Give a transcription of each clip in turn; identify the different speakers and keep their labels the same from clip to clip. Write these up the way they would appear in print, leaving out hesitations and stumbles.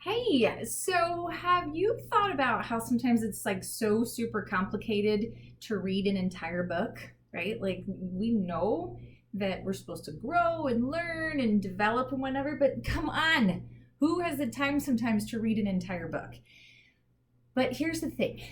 Speaker 1: Hey, so have you thought about how sometimes it's like so super complicated to read an entire book, right? Like we know that we're supposed to grow and learn and develop and whatever, but come on, who has the time sometimes to read an entire book? But here's the thing.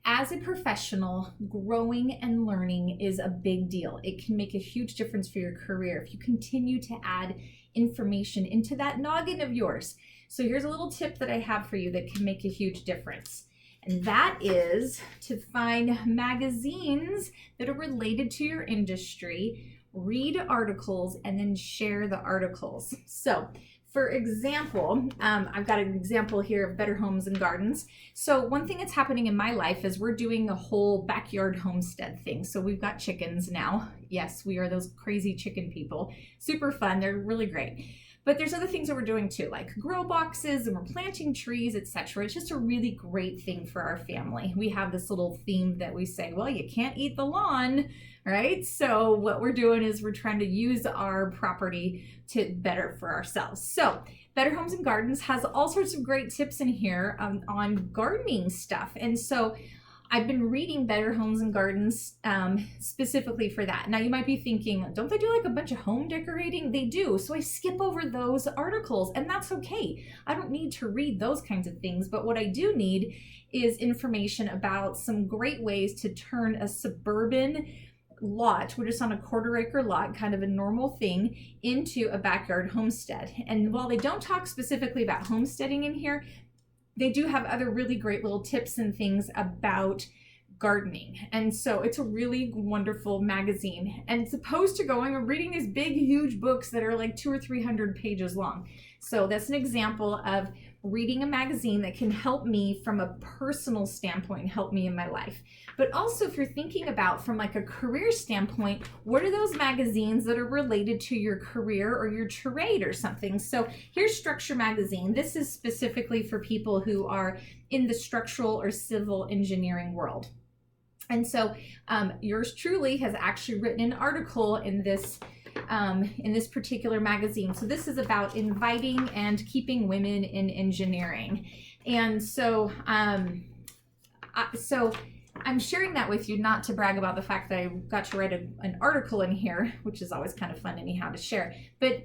Speaker 1: As a professional, growing and learning is a big deal. It can make a huge difference for your career if you continue to add information into that noggin of yours. So here's a little tip that I have for you that can make a huge difference. And that is to find magazines that are related to your industry, read articles, and then share the articles. So for example, I've got an example here of Better Homes and Gardens. So one thing that's happening in my life is we're doing a whole backyard homestead thing. So we've got chickens now. Yes, we are those crazy chicken people. Super fun. They're really great. But there's other things that we're doing too, like grow boxes, and we're planting trees, etc. It's just a really great thing for our family. We have this little theme that we say, well, you can't eat the lawn, right? So what we're doing is we're trying to use our property to better for ourselves. So Better Homes and Gardens has all sorts of great tips in here on gardening stuff. And so I've been reading Better Homes and Gardens specifically for that. Now you might be thinking, don't they do like a bunch of home decorating? They do. So I skip over those articles, and that's okay. I don't need to read those kinds of things, but what I do need is information about some great ways to turn a suburban lot, we're just on a 1/4 acre lot, kind of a normal thing, into a backyard homestead. And while they don't talk specifically about homesteading in here, they do have other really great little tips and things about gardening. And so it's a really wonderful magazine. And it's opposed to going and reading these big, huge books that are like 200 or 300 pages long. So that's an example of reading a magazine that can help me from a personal standpoint, help me in my life. But also if you're thinking about from like a career standpoint, what are those magazines that are related to your career or your trade or something? So here's Structure Magazine. This is specifically for people who are in the structural or civil engineering world. And so yours truly has actually written an article in this particular magazine. So this is about inviting and keeping women in engineering. And so, I'm sharing that with you not to brag about the fact that I got to write an article in here, which is always kind of fun anyhow to share. But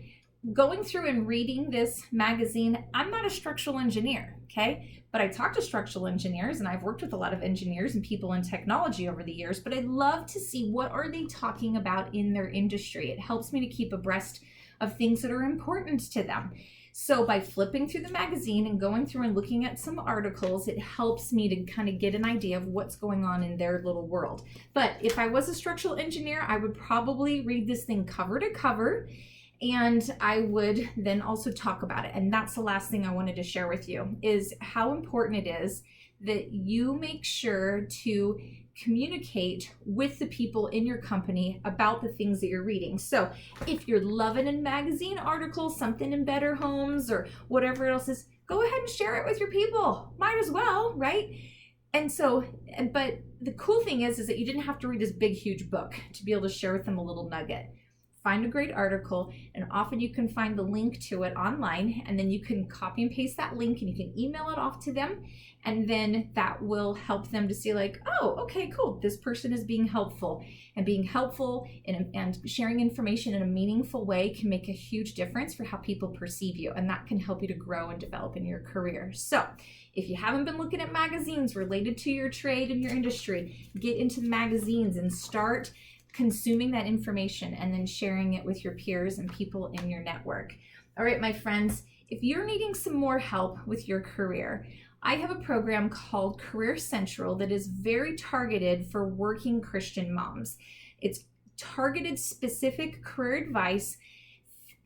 Speaker 1: going through and reading this magazine, I'm not a structural engineer, okay? But I talk to structural engineers, and I've worked with a lot of engineers and people in technology over the years, but I love to see what are they talking about in their industry. It helps me to keep abreast of things that are important to them. So by flipping through the magazine and going through and looking at some articles, it helps me to kind of get an idea of what's going on in their little world. But if I was a structural engineer, I would probably read this thing cover to cover, and I would then also talk about it. And that's the last thing I wanted to share with you, is how important it is that you make sure to communicate with the people in your company about the things that you're reading. So if you're loving a magazine article, something in Better Homes or whatever else is, go ahead and share it with your people. Might as well, right? And so, but the cool thing is that you didn't have to read this big, huge book to be able to share with them a little nugget. Find a great article, and often you can find the link to it online, and then you can copy and paste that link and you can email it off to them, and then that will help them to see like, oh, okay, cool, this person is being helpful. And being helpful and sharing information in a meaningful way can make a huge difference for how people perceive you, and that can help you to grow and develop in your career. So if you haven't been looking at magazines related to your trade and your industry, get into the magazines and start consuming that information and then sharing it with your peers and people in your network. All right, my friends, if you're needing some more help with your career, I have a program called Career Central that is very targeted for working Christian moms. It's targeted specific career advice,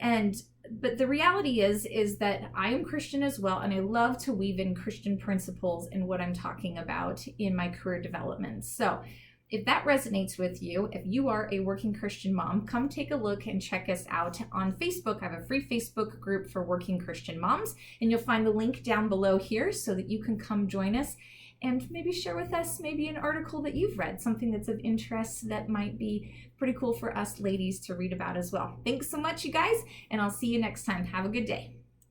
Speaker 1: but the reality is that I am Christian as well, and I love to weave in Christian principles in what I'm talking about in my career development. So if that resonates with you, if you are a working Christian mom, come take a look and check us out on Facebook. I have a free Facebook group for working Christian moms, and you'll find the link down below here so that you can come join us and maybe share with us maybe an article that you've read, something that's of interest that might be pretty cool for us ladies to read about as well. Thanks so much, you guys, and I'll see you next time. Have a good day.